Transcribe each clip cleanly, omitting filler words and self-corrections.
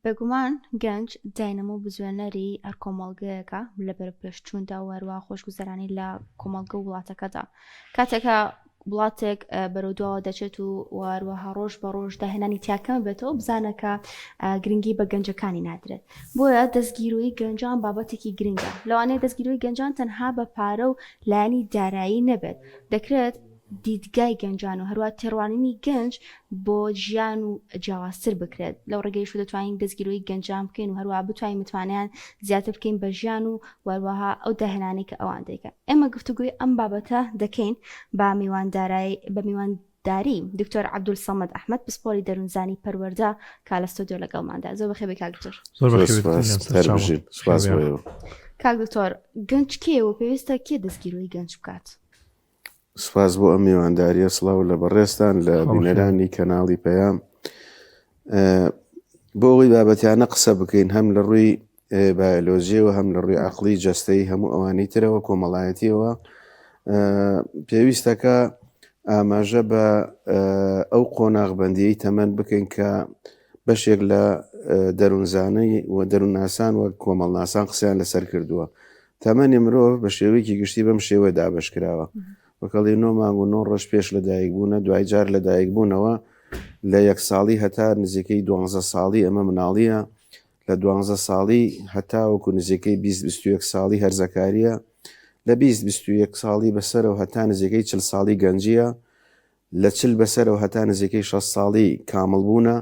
بێگومان گەنج داینەمە بزوێنەری هەر کۆمەڵگەیەکە لە بەر پێشچووندا و هەروە خۆشگوزەرانی لە کۆمەڵگە وڵاتەکەدا کاتێکە وڵاتێک بەرەوداوە دەچێت و هەروەها ڕۆژ بە ڕۆژ داهێنانی تیاکەمە بێتەوە بزانەکە گرنگی بە گەنجەکانی نادرێت بۆیە دەستگیرۆی گەنجان بابەتێکی گرنگە لەوانەیە دەستگیرۆی گەنجان تەنها بە پارە و لایەنی دارایی نەبێت دەکرێت دیدگای گەنجان و هەروە تێڕوانینی گەنج بۆ ژیان و جیاوازتر بکرێت لەو ڕێگەیش دەتوانین دەستگیرۆی گەنجان بکەین و هەروە بتوانین متوانیان زیاتر بکەین بە ژیان و وەروەها ئەو داهێنانی کە ئەوان دەیکەن ئێمە گفتوگوی ئەم بابەتە دەکەین بە میوانداری دکتۆر عەبدولسەمەد ئەحمەد پسپۆری دەروونزانی پەروەردە کە لە ستۆدیۆ لەگەڵماندا زۆر بەخێر بێ کاک دکتۆر. کاک دکتۆر گەنج کێوە پێویستە کێ دەستگیرۆی گەنج بکات؟ سپاس بۆ ئەم میوانداریە سڵاو لە بەڕێستان لە بینەرانی کەناڵی پەیام بۆ ئەوەی بابەتیانە قسە بکەین هەم لە ڕووی بایۆلۆژیەوە هەم لە ڕووی عەقڵی جەستەیی هەموو ئەوانەی ترەوە کۆمەڵایەتیەوە پێویستەکە ئاماژە بە ئەو قۆناغبەندیەی تەمەن بکەین کە بەشێک لە دەروونزانەی و دەروونناسان و کۆمەڵناسان قسەیان لەسەر کردووە تەمەنی مرۆڤ بە شێوەیەکی گشتی بەم شێوە دابەشکراوە وەکەڵی 9 مانگ و 9 ڕۆژ پێش لەدایک بوونە دوای جار لەدایک بوونەوە لە 1 ساڵی هەتا نزیکەی 12 ساڵی ئەمە مناڵیە لە 12 ساڵی هەتا وەکو نزیکەی 20-21 ساڵی هەرزەکاریە لە 20-21 ساڵی بەسەرەوە هەتا نزیکەی 40 ساڵی گەنجیە لە 40 بەسەرەوە هەتا نزیکەی 6 ساڵی کامل بوونە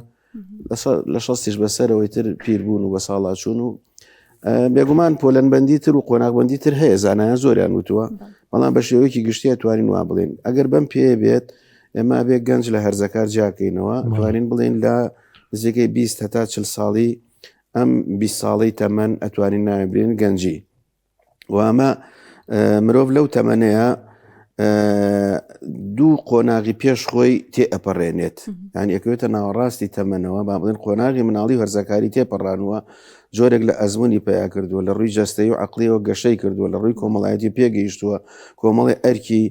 لە 6 بەسەرەوەی تر پیربوون و بە ساڵاچوون و بێگومان پۆلەنبەندی تر و قۆناغبەندی تر هەیە زانایان زۆریان وتووە بەڵام بە شێوەیەکی گشتی توانین وا بڵێن ئەگەر بەم پێ بێت ئێمە بێ گەنج لە هەرزەکار جاکەینەوە توانین بڵێن لە نزیکەی 20 هەتا 40 ساڵی ئەم 20 ساڵی تەمەن ئەتوانین ناوێ برێن گەنجی و ئەمە مرۆڤ لەو تەمەنەیە دوو قۆناغی پێش خۆی تێئەپەڕێنێت یعنی ئەکەوێتە ناوەڕاستی تەمەنەوە با بڵێن قۆناغی مناڵی و هەرزەکاری تێپەڕانوە جۆرێک لە ئەزمموی پیا کردووە لە ڕووی جەستەی و عەقلیەوە گەشەی کردووە لە ڕووی کۆمەڵایەتی پێگەیشتووە کۆمەڵی ئەرکی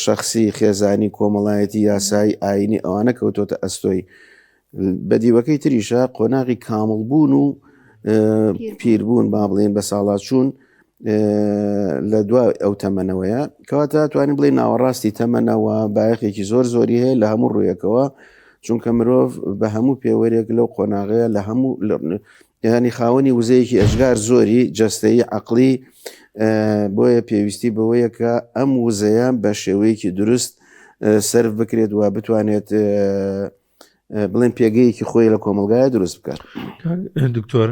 شەخسی خێزانی کۆمەڵایەتی یاسایی ئاینی ئەوانە کەوتۆتە ئەستۆی بەدیوەکەی تریشە قۆناغی کامڵبوون و پیربوون با بڵێن بە ساڵاچوون لە دوای ئەو تەمەنەوەیە کەواتە توانین بڵێ ناوەڕاستی تەمەنەوە بایەخێکی زۆر زۆری هەیە لە هەموو ڕوویەکەوە چونکە مرۆڤ بە هەموو پێوەرێک لەو قۆناغەیە لە هەموو ینی خاوەنی وزەیەکی ئەژگار زۆری جەستەیی عەقلی بۆیە پێویستی بەوەیە کە ئەم وزەیە بە شێوەیەکی دروست سەرف بکرێت و بتوانێت بڵێن پێگەیەکی خۆی لە کۆمەلگایە دروست بکات. دکتۆر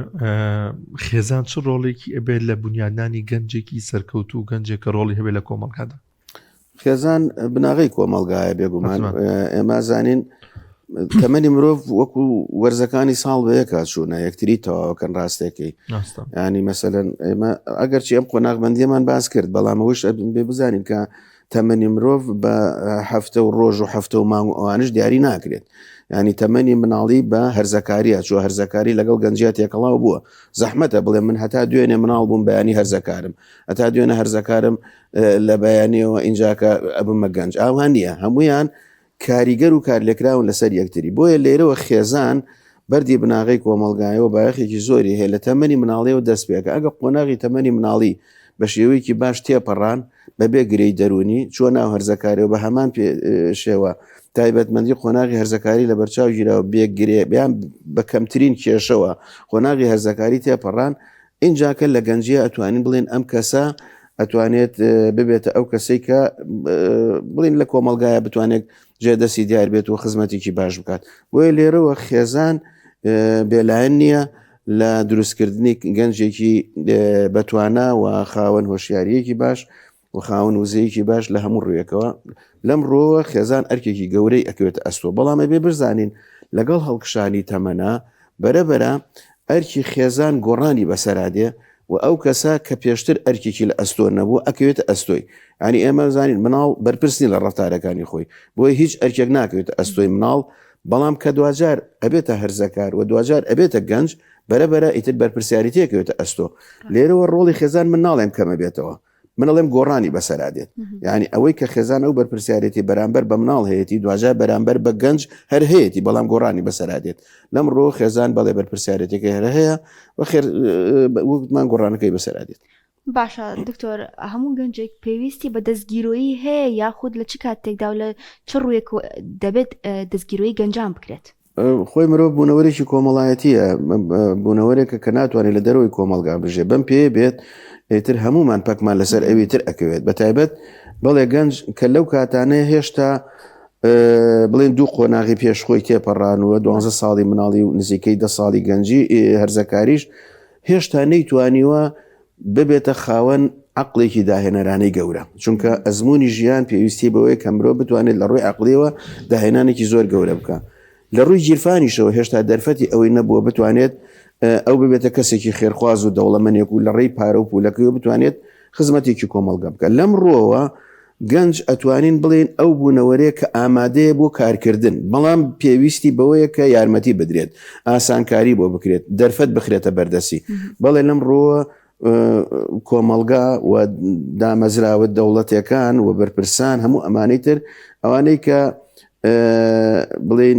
خێزان چ ڕۆڵێکی ئەبێت لە بنیادانی گەنجێکی سەرکەوتو و گەنجێکە ڕۆڵی هەبێت لە کۆمەڵگادا؟ خێزان بناغی کۆمەلگایە بێگومان ئێمە زانین تەمەنی مرۆڤ وەکو وەرزەکانی ساڵ بە یەک چوونە یەکتری تەواوەکەن ڕاستێکی ینی مەسەلەن ئێمە ئەگەرچی ئەم قۆناغبەندیەمان باس کرد بەڵام ئەوش بێ بزانین کە تەمەنی مرۆڤ بە هەفتە و ڕۆژ و هەفتە و مانگ و ئەوانش دیاری ناکرێت ینی تەمەنی مناڵی بە هەرزەکاریە چوە هەرزەکاری لەگەڵ گەنجیات تێکەڵاو بووە زەحمەتە بڵێ من هەتا دوێنێ مناڵ بووم بەیانی هەرزەکارم هەتا دوێنە هەرزەکارم لە بەیانیەوە ئینجاکە ئەبمە گەنج ئاوان نییە هەمویان کاریگەر و کارلێکراون لەسەر یەکتری بۆیە لێرەوە خێزان بەردی بناغی کۆمەلگایەوە بایەخێکی زۆری هەیە لە تەمەنی مناڵیەوە دەست پێکە ئەگە قۆناغی تەمەنی مناڵی بە شێوەیەکی باش تێپەڕان بەبێ گرەی دەرونی چوە ناو هەرزەکاریەوە بە هەمان شێوە تایبەتمەندی قۆناغی هەرزەکاری لە بەرچاو ژیراوە بێگرێ بیان بە کەمترین کێشەوە قۆناغی هەرزەکاری تێپەڕان اینجاکە لە گەنجیە ئەتوانین بڵێن ئەم کەسە ئەتوانێت ببێتە ئەو کەسەی کە بڵین لە کۆمەلگایە بتوانێت جێدەسی دیار بێت و خزمەتێکی باش بکات بۆیە لێرەوە خێزان بێلایەن نییە لە دروستکردنی گەنجێکی بەتوانە و خاوەن هۆشیاریەکی باش و خاوەن وزەیەکی باش لە هەموو ڕوویەکەوە لەم ڕۆوە خێزان ئەرکێکی گەورەی ئەکەوێتە ئەستۆ بەڵامە بێ بزانین لەگەڵ هەڵکشانی تەمەنا بەرەبەرە ئەرکی خێزان گۆڕانی بەسەرادێ و ئەو کەسە کە پێشتر ئەرکێکی لە ئەستۆ نەبوو ئەکەوێتە ئەستۆی ینی ئێمە زانین مناڵ بەرپرسنی لە ڕەفتارەکانی خۆی بۆیە هیچ ئەرکێک ناکەوێتە ئەستۆی مناڵ بەڵام کە دوجار ئەبێتە هەرزەکار و دوجار ئەبێتە گەنج بەرەبەرە ئیتر بەرپرسیاری تێکەوێتە ئەستۆ لێرەوە ڕۆڵی خێزان من ناڵێم کەمە بێتەوە منەڵێم گۆڕانی بەسەرادێت یعنی ئەوەی کە خێزان ئەو بەرپرسیارەتی بەرامبەر بە مناڵ هەیەی دوجار بەرامبەر بە گەنج هەر هەیەی بەڵام گۆڕانی بەسەرادێت لەمڕۆ خێزان بەڵێ بەرپرسیارەتێکی هەر هەیە وەختمان گۆڕانەکەی بەسەرادێت. باشە دکتۆر هەموو گەنجێک پێویستی بە دەستگیرۆیی هەیە یاخود لە چ کاتێکدا و لە چ ڕوویەک دەبێت دەستگیرۆیی گەنجان بکرێت؟ خۆی مرۆڤ بوونەوەرێکی کۆمەڵایەتیە بوونەوەرێکە کە ناتوانێت لە دەرەوەی کۆمەلگا بژێ بەم پێ بێت ئیتر هەمومان پەکمان لەسەر ئەوی تر ئەکەوێت بەتایبەت بەڵێ گەنج کە لەو کاتانەیە هێشتا بڵێن دوو قۆناغی پێشخۆی تێپەڕانوە 12 ساڵی مناڵی و نزیکەی 10 ساڵی گەنجی هەرزەکاریش هێشتا نەیتوانیوە ببێتە خاوەن عقلێکی داهێنەرانەی گەورە چونکە ئەزمموی ژیان پێویستی بەوەی کە مرۆڤ بتوانێت لە ڕووی عقلەوە داهێنانێکی زۆر گەورە بکە لە ڕووی جیرفانیشەوە هێشتا دەرفەتی ئەوەی نەبووە بتوانێت ئەو ببێتە کەسێکی خێرخواز و دەوڵەمەندێک و لە ڕێی پارە و پولەکەی بتوانێت خزمەتێکی کۆمەڵگە بکە لەم ڕۆوە گەنج ئەتوانین بڵێن ئەو بوونەوەرەیە کە ئامادەیە بۆ کارکردن بەڵام پێویستی بەوەیە کە یارمەتی بدرێت ئاسانکاری بۆ بکرێت دەرفەت بخرێتە بەردەسی بەڵێ لەم ڕۆوە کۆمەڵگا و دامەزراوە دەوڵەتەکان و بەرپرسان هەموو ئەمانەی تر ئەوانەی کە بڵێن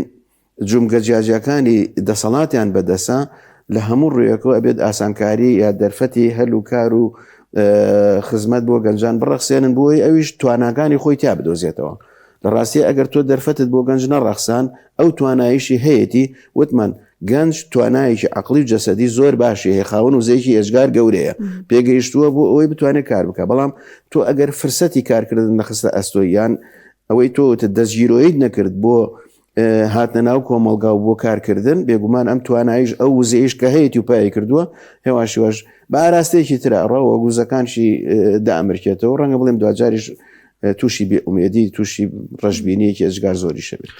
جومگە جیاجەکانی دەسەڵاتیان بەدەسا لە هەموو ڕوویەکەوە ئەبێت ئاسانکاری یا دەرفەتی هەلوکار و خزمەت بۆ گەنجان بڕەخسێنن بۆی ئەویش تواناکانی خۆی تا بدۆزێتەوە لە ڕاستی ئەگەر تۆ دەرفەتت بۆ گەنج نەڕەخسان ئەو توانایشی هەیەی وتمان گەنج توانایکی عقلی و جەسەدی زۆر باشی هەیە خاوەن و زەیکی ئێجگار گەورەیە پێگەیشتووە بۆ ئەوەی بتوانێت کار بکە بەڵام تۆ ئەگەر فرسەتی کارکردن نەخستە ئەستۆیان ئەوەی تۆ دەستگیرۆیت نەکرد بۆ هاتنە ناو کۆمەڵگا و بۆ کارکردن بێگومان ئەم توانایش ئەو وزەیش کە هەیەی و پای کردووە هێواشیوەش بە ئاراستەیەکی ترە ڕەوە گوزەکانشی دامرکێتەوە ڕەنگە بڵێم دوجاریش تووشی بێئومێدی تووشی ڕەشببینیەکی ئەجگار زۆری شەبێت.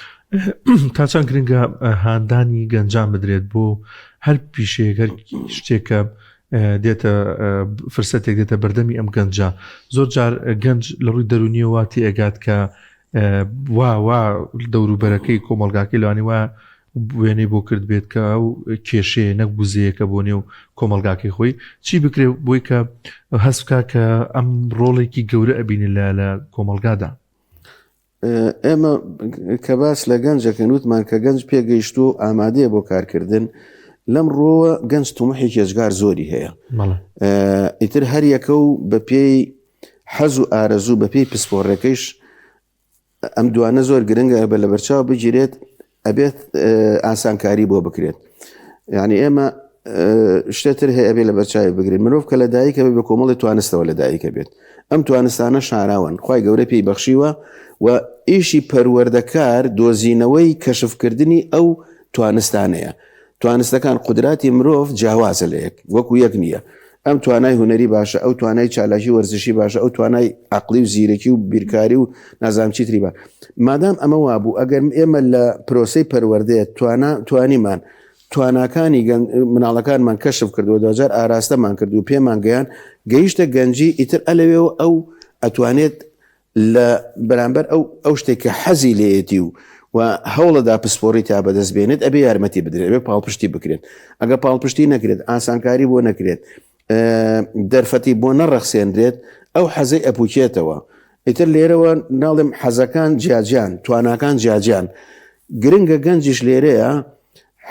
تا چەند گرنگە هاندانی گەنجان بدرێت بۆ هەر پیشەیەک هەر شتێکە دێتە فرسەتێک دێتە بەردەمی ئەم گەنجە زۆر جار گەنج لە ڕووی دەرونیەوە تی ئەگات کە وا دەوروبەرەکەی کۆمەلگاکەی لەوانی وە وێنەی بۆ کرد بێت کە ئەو کێشەیە نەک بوزەیەکە بۆ نێو کۆمەلگاکەی خۆی چی بکرێ بۆی کە هەستکە کە ئەم ڕۆڵێکی گەورە ئەبینی لە کۆمەلگادا. ئێمە کە باس لە گەنجەکەن وتمان کە گەنج پێگەیشت و ئامادەیە بۆ کارکردن لەم ڕۆوە گەنج تومەحێکی ئەجگار زۆری هەیە ئیتر هەر یەکە و بە پێی حەز و ئارەزوو بە پێی پسپۆڕەکەیش ئەم دوانە زۆر گرنگە بە لە بەرچاو بگیرێت ئەبێت ئاسانکاری بۆ بکرێت یعنی ئێمە شتێتر هەیە ئەبێت لە بەرچاوی بگرێت مرۆڤ کە لە دایکە بێ بە کۆمەڵی توانستەوە لە دایکە بێت ئەم توانستانە شاراون خی گەورە پێی بەخشیوە و ئیشی پەروەردەکار دۆزینەوەی کەشفکردنی ئەو توانستانەیە توانستەکان قودراتی مرۆڤ جیاوازە لە یەک وەکو یەک نییە ئەم توانای هوەری باشە ئەو توانای چالاکی وەرزشی باشە ئەو توانای عقلی و زیرەکی و بیرکاری و نازانچی تری بە مادام ئەمە وابوو ئەگەر ئێمە لە پرۆسەی پەروەردەیە توانیمان تواناکانی مناڵەکانمان کەشف کردو دوجار ئاراستەمان کرد و پێمان گەیان گەیشتە گەنجی ئیتر ئەلەوێەوە ئەو ئەتوانێت لە بەرامبەر ئەو شتێک کە حەزی لێتی و هەوڵەدا پسپۆڕی تا بەدەست بێنێت ئەبێ یارمەتی بدرێت بێ پاڵپشتی بکرێت ئەگە پاڵپشتی نەکرێت ئاسانکاری بۆ نەکرێت دەرفەتی بۆ نەڕەخسێنرێت ئەو حەزەی ئەپوکێتەوە ئیتر لێرەوە ناڵێم حەزەکان جیاجیان تواناکان جیاجیان گرنگە گەنجیش لێرەیە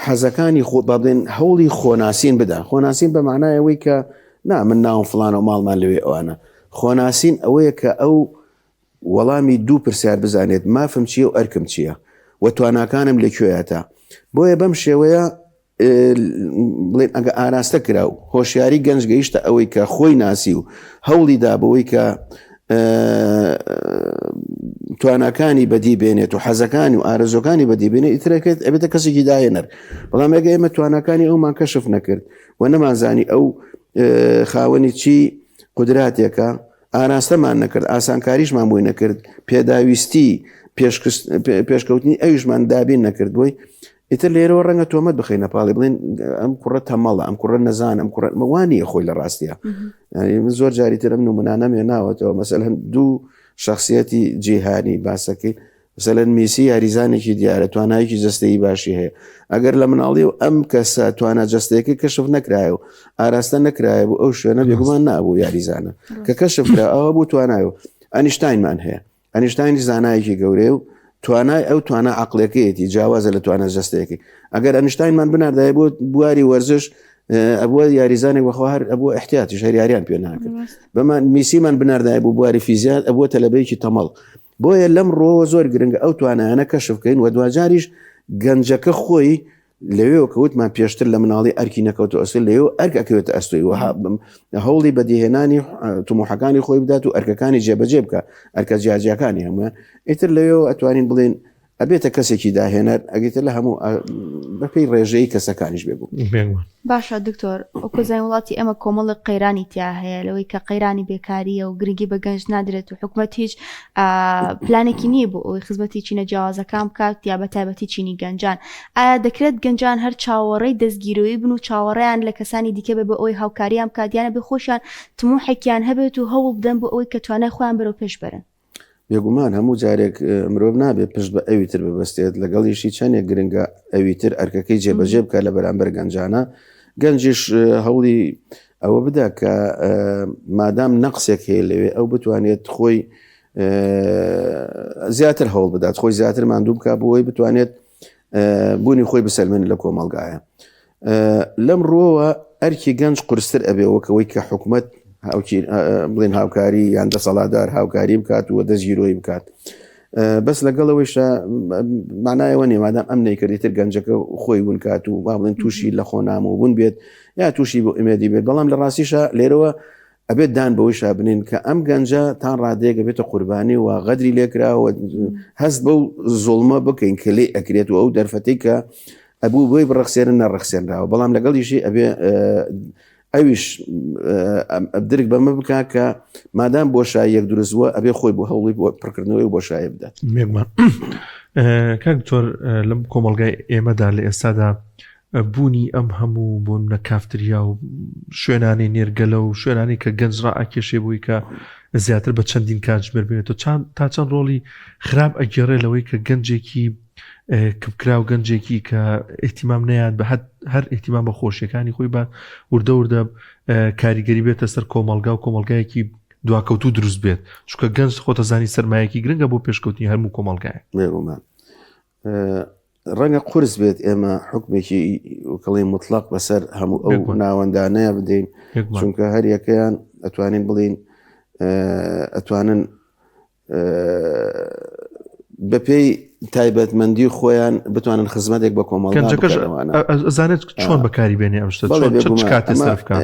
حەزەکانی بڵێن هەوڵی خۆناسین بدا خۆناسین بە معنایەوەی کە من ناوم فڵان و ماڵمان لەوێ ئەوانە خۆناسین ئەوەیە کە ئەو وەڵامی دوو پرسیار بزانێت مافم چییە و ئەرکم چییە و تواناکانم لەکوێیەتە بۆیە بەم شێوەیە بڵێن ئەگە ئاراستە کراو هۆشیاری گەنج گەیشتە ئەوەی کە خۆی ناسی و هەوڵی دابەوەی کە تواناکانی بەدی بێنێت و حەزەکانی و ئارەزۆکانی بەدی بێنێت ئیترەکەێت ئەبێتە کەسێکی داهێنەر بەڵام ئەگە ئێمە تواناکانی ئەومان کەشف نەکرد و نەمانزانی ئەو خاوەنی چی قودراتێکە ئاراستەمان نەکرد ئاسانکاریشمان بۆی نەکرد پێداویستی پێشکەوتنی ئەویشمان دابین نەکرد بۆی ئیتر لێرەوە ڕەنگە تۆمەت بخەینە پاڵی بڵێن ئەم کوڕە تەمەڵە ئەم کوڕە نەزان ئەم کوڕە وانیە خۆی لە ڕاستیە زۆر جاریتر ئەم نمونانە مێناوەتەوە مەسەلەن دوو شخصیەتی جیهانی باسەکەی مثلەن میسی یاریزانێکی دیارە توانایکی جەستەیی باشی هەیە ئەگەر لە مناڵی و ئەم کەسە توانە جەستەیەەکەی کەشف نەکرایە و ئاراستە نەکرایە بوو ئەو شوێنە بێگومان نابوو یاریزانە کە کەشفرا ئەوە بوو توانایە. ئەنیشتاینمان هەیە ئەنیشتاینی زانایەکی گەورەیە و توانای ئەو توانە عقلەکەیەتی جیاوازە لە توانە جەستەیەکی. ئەگەر ئەنیشتاینمان بناردایە بۆ بواری وەرزش ئەبووە یاریزانێک بەخوا هەر ئەبووە احتیاتی هەریاریان پێ ناکرد. بەمان میسیمان بناردایە بوو بواری فیزیات ئەبووە تەلەبەیەکی تەمەڵ. بۆیە لەم ڕۆوە زۆر گرنگە ئەو توانایانە کەشفکەین و دوجاریش گەنجەکە خۆی لەوێ کەوتمان پێشتر لە مناڵی ئەرکی نەکەوت ئەسل لەوێ ئەرکەکەوێتە ئەستۆی و هەوڵی بەدیهێنانی تموحەکانی خۆی بدات و ئەرکەکانی جێبەجێ بکە ئەرکە جیاجیەکانی هەمووان ئیتر لەوێ ئەتوانین بڵێن ئەبێتە کەسێکی داهێنەر ئەگەیتە لە هەموو بەپێی ڕێژەی کەسەکانیش بێبوو. باشە دکتۆر ئۆکۆزای وڵاتی ئەمە کۆمەڵی قەیرانی تیا هەیە لەوەی کە قەیرانی بێکاریە و گرنگی بە گەنج نادرێت و حکومەت هیچ پلانێکی نییە بۆ ئەوی خزمەتی چینە جیاوازەکان بکات یا بە تایبەتی چینی گەنجان. ئایا دەکرێت گەنجان هەر چاوەڕێی دەستگیرۆیی بن و چاوەڕێیان لە کەسانی دیکە بێ بە ئەوی هاوکاریان بکاتیانە بێ خۆشیان تموحێکیان هەبێت و هەوڵ بدەن بۆ ئەوەی کە توانای خۆیان بەرەو پێش بەرن؟ بێگومان هەموو جارێک مرۆڤ نابێت پشت بە ئەویتر ببەستێت لەگەڵیشی چەندێک گرنگە ئەویتر ئەرکەکەی جێبەجێ بکە لە بەرامبەر گەنجانە. گەنجش هەوڵی ئەوە بدا کە مادام نەقسێک هەیە لەوێ ئەو بتوانێت خۆی زیاتر هەوڵ بدات خۆی زیاتر ماندوو بکە بۆی بتوانێت بوونی خۆی بسەلمێن لە کۆمەڵگایە. لەم ڕۆوە ئەرکی گەنج قورستر ئەبێەوەکەوەی کە حکومەت بڵێن هاوکاری یان دەسەڵاتدار هاوکاری بکات و دەستگیرۆی بکات. بەس لەگەڵەوەیشە معنایەوە نیە مادام ئەم نەیکردیتر گەنجەکە خۆی ون کات و با بڵێن تووشی لە خۆنامە و بوون بێت یا تووشی بۆ ئمێدی بێت. بەڵام لە ڕاستیشە لێرەوە ئەبێت دان بەوەیشا بنین کە ئەم گەنجە تان ڕادەیەکە بێتە قوربانی و غەدری لێکراوە هەست بەو زوڵمە بکەین کە لێ ئەکرێت و ئەو دەرفەتەی کە ئەبوو بۆی بڕەخسێنن نەڕەخسێنراوە. بەڵام لەگەڵیشی ئەبێ ئەویش درک بەمە بکە کە مادام بۆشایی یەک دروستوە ئەبێ خۆی بۆ هەوڵی بۆ پڕکردنەوەی و بۆشایی بدات. کاک دکتۆر لەم کۆمەڵگای ئێمەدا لە ئێستادا بوونی ئەم هەموو بوون لە کافتریا و شوێنانی نێرگەلە و شوێنانی کە گەنج ڕائەکێشێ بووی کە زیاتر بە چەندین کاتژمێر بێنێتەوە تا چەند ڕۆڵی خراپ ئەگەڕێ لەوەی کە گەنجێکی کبکرا و گەنجێکی کە ئێحتیمام نەیان بە هەر ئێحتیمام بە خۆشیەکانی خۆی بە وردە وردە کاریگەری بێتە سەر کۆمەڵگا و کۆمەڵگایەکی دواکەوتو دروست بێت چونکە گەنج خۆتە زانی سەرمایەکی گرنگە بۆ پێشکەوتنی هەموو کۆمەڵگایە. بێگومان ڕەنگە قورس بێت ئێمە حکمێکی وکڵی مطلق بەسەر هەموو ئەو ناوەندانەیە بدەین چونکە هەر یەکەیان ئەتوانین بڵین ئەتوانن بەپێی تایبەتمەندی خۆیان بتوانن خزمەتێک بە کۆمەڵگەزانێت چۆن بەکاری بێنێ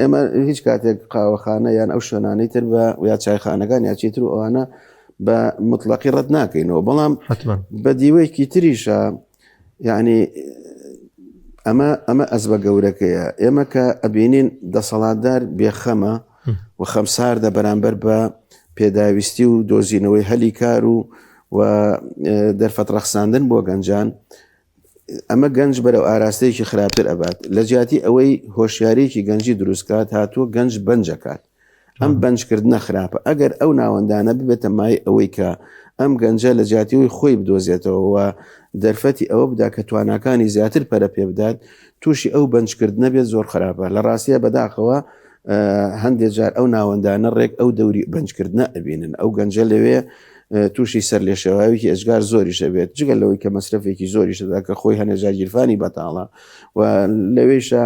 ئێمە هیچ کاتێک قاوەخانە یان ئەو شوێنانەی تر بە یا چایخانەکان یاچیتر و ئەوانە بە مطلقی ڕەت ناکەینەوە. بەڵام بە دیوەیەکی تریشە یعنی ئەمە ئەز بە گەورەکەیە ئێمە کە ئەبینین دەسەڵاتدار بێخەمە و خەمساردە بەرامبەر بە پێداویستی و دۆزینەوەی هەلی کار و دەرفەت ڕەخساندن بۆ گەنجان ئەمە گەنج بەرەو ئاراستەیەکی خراپتر ئەبات لە جیاتی ئەوەی هۆشیارێکی گەنجی دروستکات هاتووە گەنج بەنجەکات. ئەم بەنجکردنە خراپە ئەگەر ئەو ناوەندانە ببێتە مای ئەوەی کە ئەم گەنجە لە جیاتیەوەی خۆی بدۆزێتەوە و دەرفەتی ئەوە بدا کە تواناکانی زیاتر پەرە پێ بدات تووشی ئەو بەنجکردنە بێت زۆر خراپە. لە ڕاستیە بەداخەوە هەندێک جار ئەو ناوەندانە ڕێک ئەو دەوری بەنجکردنە ئەبینن ئەو گەنجە لەوێ تووشی سەر لێشەوەیەکی ئەجگار زۆریشە بێت جگەل لەوەی کە مەسرفێکی زۆریشەدا کە خۆی هەنێجا گیرفانی بەتاڵە و لەوێشە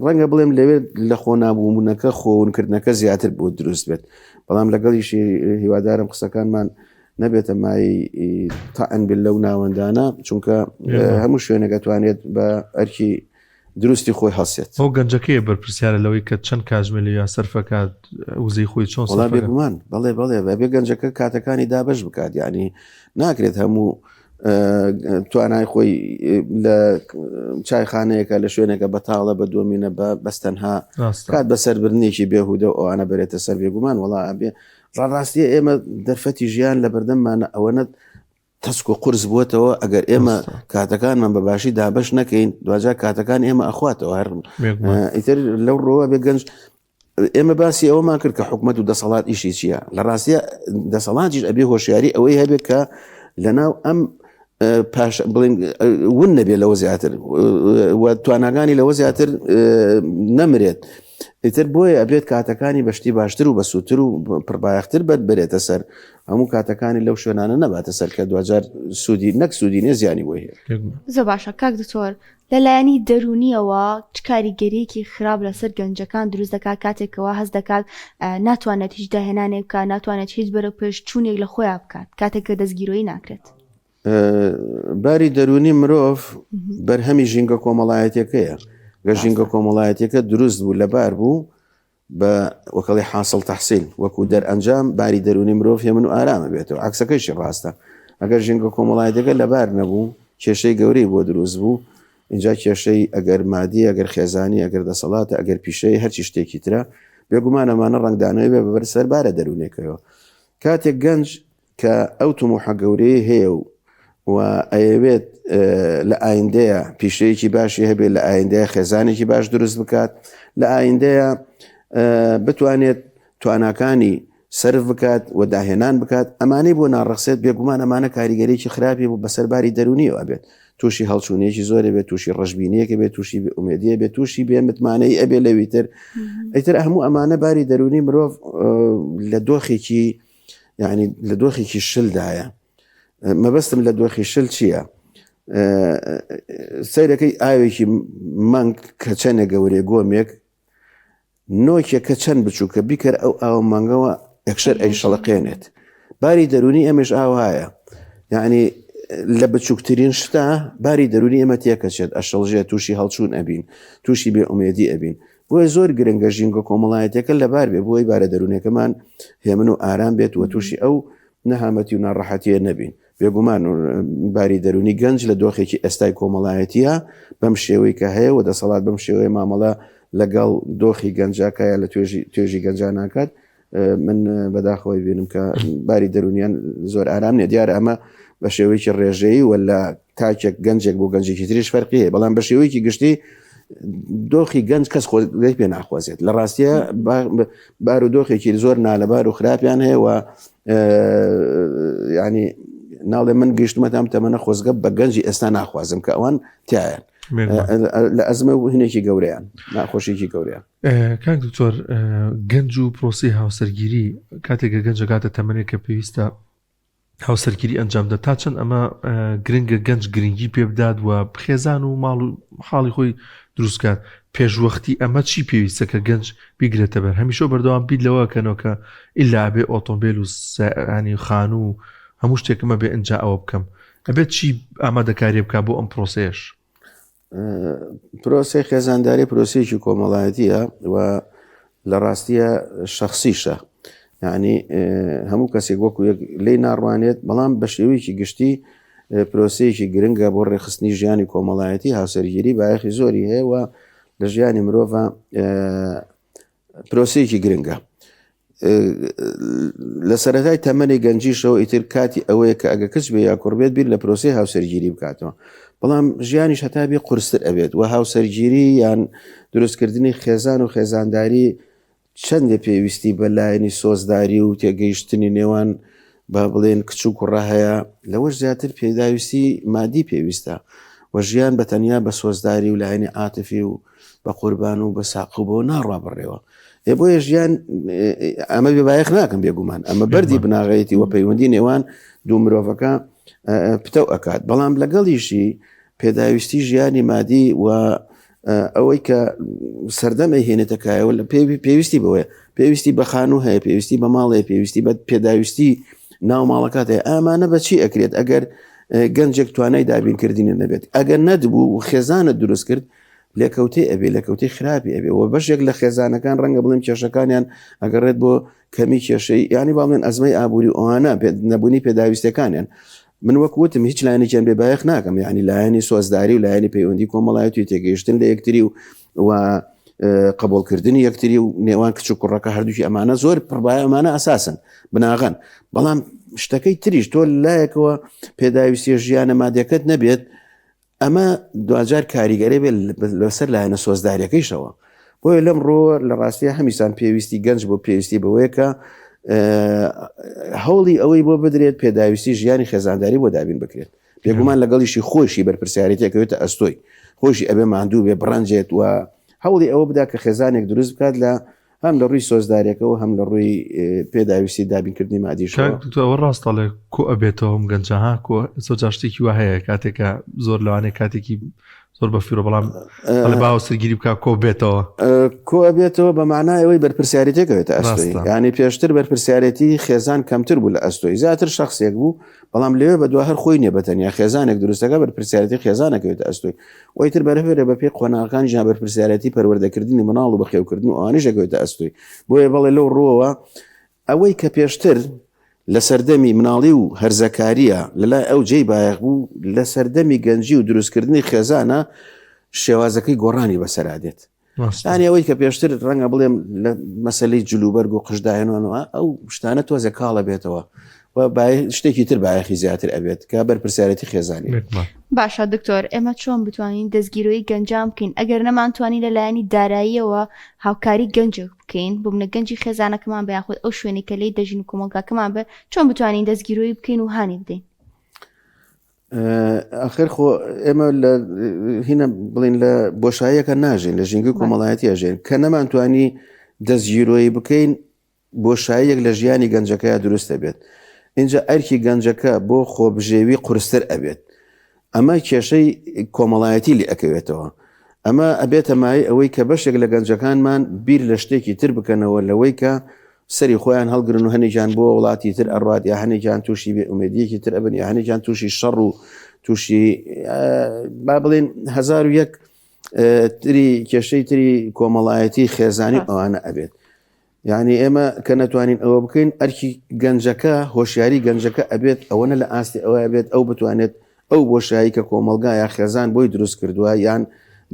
ڕەنگە بڵێم لەوێ لە خۆنابوومونەکە خۆونکردنەکە زیاتر بۆ دروست بێت. بەڵام لەگەڵیشی هیوادارم قسەکانمان نەبێتە مای تاعن بێت لەو ناوەندانە چونکە هەموو شوێنەکە توانێت بە ئەرکی دروستی خۆی هەسێت. ئەو گەنجەکەی بەرپرسیارە لەوەی کە چەند کاتژمێر یا سەرفەکات وزەی خۆی چۆن بێگومان بەڵێ بێ گەنجەکە کاتەکانی دابش بکات یعنی ناکرێت هەموو توانای خۆی لە چایخانەیەەکە لە شوێنێکە بەتاڵە بە دۆمینە بە بەستەنها کات بەسەربرنێکی بێهودە و ئەوانە بێتە سەر بێگومان وڵا بێ ڕاستیە ئێمە دەرفەتی ژیان لە بەردەممانە ئەوەنە تەسک و قورس بووەتەوە ئەگەر ئێمە کاتەکانمان بەباشی دابش نەکەین دوجا کاتەکان ئێمە ئەخواتەوە هەر ئیتر لەو ڕۆوە بێ گەنج ئێمە باسی ئەوەمان کرد کە حکومەت و دەسەڵات ئیشی چییە لە ڕاستیە دەسەڵاتیش ئەبێ هۆشیاری ئەوەی هەبێت کە لەناو ئەم پاش بڵین ون نەبێت لەوە زیاتر و تواناگانی لەوە زیاتر نەمرێت ئیتر بۆیە ئەبێت کاتەکانی بەشتی باشتر و بە سووتر و پڕبایەختر بێتە سەر هەموو کاتەکانی لەو شوێنانە نەباتە سەر کە دوجار سوودی نەک سوودی نێ زیانی بۆ هەیە. زۆر باشە کاک دکتۆر لەلایەنی دەرونیەوە چ کاریگەریەکی خراپ لەسەر گەنجەکان دروست دەکات کاتێکەوە هەست دەکات ناتوانێت هیچ داهێنانێک بکات ناتوانێت هیچ بەرە پێش چوونێک لە خۆیان بکات کاتێک کە دەستگیرۆیی ناکرێت. باری دەرونی مرۆڤ بەرهەمی ژینگە کۆمەڵایەتەکەیە گە ژینگە کۆمەڵایەتەکە دروست بوو لەبار بوو بە وەکەڵی حاصل تەحسیل وەکو دەرئەنجام باری دەرونی مرۆڤ هێمن و ئارامە بێتەوە عکسەکەیشی ڕاستە ئەگەر ژینگە کۆمەڵایەتەکە لەبار نەبوو کێشەی گەورەی بۆ دروست بوو اینجا کێشەی ئەگەر مادی ئەگەر خێزانی ئەگەر دەسەڵاتە ئەگەر پیشەی هەرچی شتێکی ترە بێگومان ئەمانە ڕنگدانەوەی بێ بەبەر سەربارە دەرونێکەوە کاتێک گەنج کە ئەو توموحە گەورەی هەیە و ئەیەوێت لە ئایندەیە پیشەیەکی باشی هەبێت لە ئایندەیە خێزانێکی باش دروست بکات لە ئایندەیە بتوانێت تواناکانی سرف بکات و داهێنان بکات ئەمانەی بۆ ناڕەخسێت بێگومان ئەمانە کاریگەرێکی خراپی بوو بەسەرباری دەرونیەوە بێت تووشی هەڵچوونێکی زۆرە بێت تووشی ڕژبینەیەکە بێت تووشی ئومێدیە بێت تووشی بێ متمانەی ئەبێ لەویتر ئەیتر هەموو ئەمانە باری دەرونی مرۆڤ لە دۆخێکی یعنی لە دۆخێکی شلدایە مەبەستم لە دۆخی شل چییە؟ سەیرەکەی ئاوێکی مانگ کە چەنە گەورێ گۆمێک نۆکێک کە چەند بچووکە بیکەر ئەو ئاوە مانگەوە یەکشەر ئەی شەڵقێنێت باری دەرونی ئەمەش ئاوایە یعنی لە بچووکترین شتا باری دەرونی ئەمە تێکەچێت ئەشەڵژێت تووشی هەڵچوون ئەبین تووشی بێ ئومێدی ئەبین بۆیە زۆر گرنگە ژینگە کۆمەڵایەتەکە لەبار بێ بۆی بارە دەرونەکەمان هێمن و ئارام بێت و تووشی ئەو نەهامەتی و ناڕەحەتیە نەبین بێگومان باری دەرونی گەنج لە دۆخێکی ئێستای کۆمەڵایەتیە بەم شێوەی کە هەیە و دەسەڵات بەم شێوەیە مامەڵە لەگەڵ دۆخی گەنجاکایە لە توێژی گەنجان ناکات من بەداخەوەی بینم کە باری دەرونیان زۆر ئارام نێ دیارە ئەمە بە شێوەیەکی ڕێژەیی ولا تاکێک گەنجێک بۆ گەنجێکی تریش فەرقی هەیە بەڵام بە شێوەیەکی گشتی دۆخی گەنج کەس خۆی پێ ناخوازێت لە ڕاستیە بار و دۆخێکی زۆر نالەبار و خراپیان هەیە و ینی ناڵێ من گەشتمەتام تەمەنە خۆزگە بە گەنجی ئێستا ناخوازم کە ئەوان تایەن لە ئەزمە و هینێکی گەورەیان ناخۆشیێکی گەوریان. کاک دکتۆر گەنج و پرۆسی هاوسەرگیری کاتێکە گەنجەکاتە تەمەنێک کە پێویستە هاوسەرگیری ئەنجام دە تا چەند ئەمە گرنگە گەنج گرنگی پێ بدات و خێزان و ماڵ و حاڵی خۆی دروستکات پێشوەختی ئەمە چی پێویستە کە گەنج بیگرێتە بەر هەمیشە بەردەوام بیت لەوەکەنەوە کە ئیلا بێ ئۆتۆمبیل و ینی خان و هەموو شتێکمە بێ ئەنج ئەوە بکەم ئەبێت چی ئامادەکاری بکە بۆ ئەم پرۆسەیەش؟ پرۆسی خێزانداری پرۆسیێکی کۆمەڵایەتیە و لە ڕاستیە شەخصیشە یعنی هەموو کەسێک وەکو لی ناڕوانێت بەڵام بە شێوەیەکی گشتی پرۆسەیەکی گرنگە بۆ ڕێخستنی ژیانی کۆمەڵایەتی هاوسەرگیری بایەخی زۆری هەیە و لە ژیانی مرۆڤ پرۆسەیەکی گرنگە لە سەرەتای تەمەنی گەنجیشەوە ئیتر کاتی ئەوەیە کە ئەگە کەس بێ یا کوڕبێت بیر لە پرۆسی هاوسەرگیری بکاتەوە بەڵام ژیانیش هەتابێ قورستر ئەبێت و هاوسەرگیری یان دروستکردنی خێزان و خێزانداری چەندێ پێویستی بە لایەنی سۆزداری و تێگەیشتنی نێوان با بڵێن کچ و کوڕە هەیە لەوەش زیاتر پێداویستی مادی پێویستە و ژیان بە تەنیا بە سۆزداری و لایەنی عاتفی و بە قوربان و بە ساقوبەوە ناڕوا بڕێەوە بۆیە ژیان ئەمە بێبایەخ ناکەم بێگومان ئەمە بەردی بناغەیەتی وە پەیوەندی نێوان دوو مرۆڤەکە پتەو ئەکات بەڵام لەگەڵیشی پێداویستی ژیانی مادی و ئەوەی کە سەردەمە هێنێتەکایەوە لە پێویستی بەوەیە پێویستی بە خانوو هەیە پێویستی بە ماڵەیە پێویستی بە پێداویستی ناو ماڵەکات هەیە ئامانە بەچی ئەکرێت ئەگەر گەنجێک توانای دابینکردنی نەبێت ئەگەر نەدبوو و خێزانت دروست کرد لێکەوتێ ئەبێ لەکەوتی خراپی ئەبێ و بەشێک لە خێزانەکان ڕەنگە بڵێم کێشەکانیان ئەگەڕێت بۆ کەمی کێشەی ینی باڵێن ئەزمەی ئابووری ئەوانە نەبوونی پێداویستەکانیان من وەکوتم هیچ لایەنێکیان بێبایەخ ناکەم یعنی لایەنی سۆزداری و لایەنی پەیوەندی کۆمەڵایەتی و تێگەیشتن لە یەکتری و قبولکردنی یەکتری و نێوان کچ و کوڕەکە هەردووکی ئەمانە زۆر پڕبای ئەمانە ئەساسن بناغەن بەڵام شتەکەی تریش تۆ لایەکەوە پێداویستی ژیانە مادیەکەت نەبێت ئەمە دوجار کاریگەری بێت لەسەر لایەنە سۆزداریەکەیشەوە بۆیە لەم ڕۆ لە ڕاستیە هەمیسان پێویستی گەنج بۆ پێویستی بەوەیە کە هەوڵی ئەوەی بۆ بدرێت پێداویستی ژیانی خێزانداری بۆ دابین بکرێت بێگومان لەگەڵیشی خۆشی بەرپرسیارەتێکەوێتە ئەستۆی خۆشی ئەبێ ماندوو بێ بڕەنجێت و هەوڵی ئەوە بدا کە خێزانێک دروست بکات لە هەم لە ڕووی سۆزدارێکەوە هەم لە ڕووی پێداویستی دابینکردنی مادیشەوە ڕاستەڵێ کۆ ئەبێتەوە گەنجها کۆ سۆجاشتێکی وە هەیە کاتێکە زۆر لەوانەیە کاتێکی زۆر بە فیرۆ بەڵام لە باوەسەرگیری بکە کۆ بێتەوە کۆ ئەبێتەوە بە معنایەوەی بەرپرسیارەتێکەوێتە ئەستۆی یعنی پێشتر بەرپرسیارەتی خێزان کەمتر بوو لە ئەستۆی زیاتر شخصێک بوو بەڵام لێوێ بە دو هەر خۆی نیە بەتەنیا خێزانێک دروستەکە بەرپرسیارەتی خێزانەکەوێتە ئەستۆی وەیتر بەرەبێرە بە پێی قۆناغەکانی ژیان بەرپرسیارەتی پەروەردەکردنی مناڵ و بەخێوکردن و ئەوانیشەکەوێتە ئەستۆی بۆیە بەڵێ لەو ڕۆوە ئەوەی کە پێشتر لە سەردەمی مناڵی و هەرزەکاریە لەلای ئەو جێی بایەق بوو لە سەردەمی گەنجی و دروستکردنی خێزانە شێوازەکەی گۆڕانی بەسەرادێت ینی ئەوەی کە پێشتر ڕەنگە بڵێم لە مەسلەی جلوبەرگ و قژداێنەوە ئەو شتانە تۆزە کاڵە بێتەوە و شتێکی تر بایەخی زیاتر ئەبێت کە بەرپرسیارەتی خێزانی باشە دکتۆر ئێمە چۆن بتوانین دەستگیرۆی گەنجام بکەین ئەگەر نەمانتوانی لەلایەنی داراییەوە هاوکاری گەنجێک بکەین بۆ بنە گەنجی خێزانەکەمان بە یاخود ئەو شوێنی کە لی دەژین و کۆمەلگاکەمان بە چۆن بتوانین دەستگیرۆی بکەین و هانی بدەین ئەخر خۆ ئێمە هینە بڵین لە بۆشاییەکە ناژین لە ژینگە کۆمەڵایەتی ئەژێن کە نەمانتوانی دەستگیرۆی بکەین بۆشاییەک لە ژیانی گەنجەکەیە دروستە بێت اینجا ئەرکی گەنجەکە بۆ خۆبژێوی قورستر ئەبێت ئەمە کێشەی کۆمەڵایەتی لێ ئەکەوێتەوە ئەمە ئەبێتە مای ئەوەی کە بەشێک لە گەنجەکانمان بیر لە شتێکی تر بکەنەوە لەوەی کە سەری خۆیان هەڵگرن و هەنێکیان بۆ وڵاتی تر ئەڕات یا هەنێکیان تووشی بێ ئومێدیەکی تر ئەبن یا هەنێکیان تووشی شەڕ و تووشی با بڵێن 1001 تری کێشەی تری کۆمەڵایەتی خێزانی ئەوانە ئەبێت یعنی ئێمە کە نەتوانین ئەوە بکەین ئەرکی گەنجەکە هۆشیاری گەنجەکە ئەبێت ئەوەنە لە ئاستی ئەوە بێت ئەو بتوانێت ئەو بۆشایی کە کۆمەلگا یا خێزان بۆی دروست کردووە یان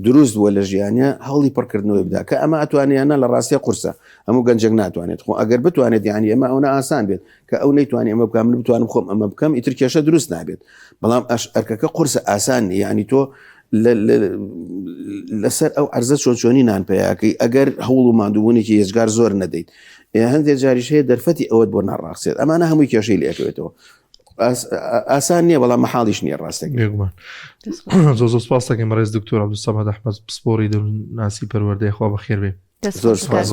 دروست بووە لە ژیانە هەڵی پڕکردنەوەی بدا کە ئەمە ئەتوانیانە لە ڕاستی قورسە هەموو گەنجێک ناتوانێت خۆ ئەگەر بتوانێت یانی ئەمە ئەوە ئاسان بێت کە ئەو نەیتوانانی ئەمە بکەم بتوانم خۆم ئەمە بکەم ئیتر کێشە دروست نابێت بەڵام ئەرکەکە قورسە ئاسان یعنی تۆ لەسەر ئەو عەرزە چۆنچۆنی نانپەیاکەی ئەگەر هەوڵ و ماندووبوونێکی هێزگار زۆر نەدەیت هەندێک جاریش هەیە دەرفەتی ئەوەت بۆ ناڕاقسێت ئەمانە هەمووی کێشەی لێکەوێتەوە ئاسان نییە بەڵام مەحاڵیش نییە ڕاستێک زۆر سپاس دەکەم ڕێز دکتۆر عەبدولسەمەد ئەحمەد پسپۆری دڵناسی پەروەردەی خوا بەخێر بێ زۆر سپاس.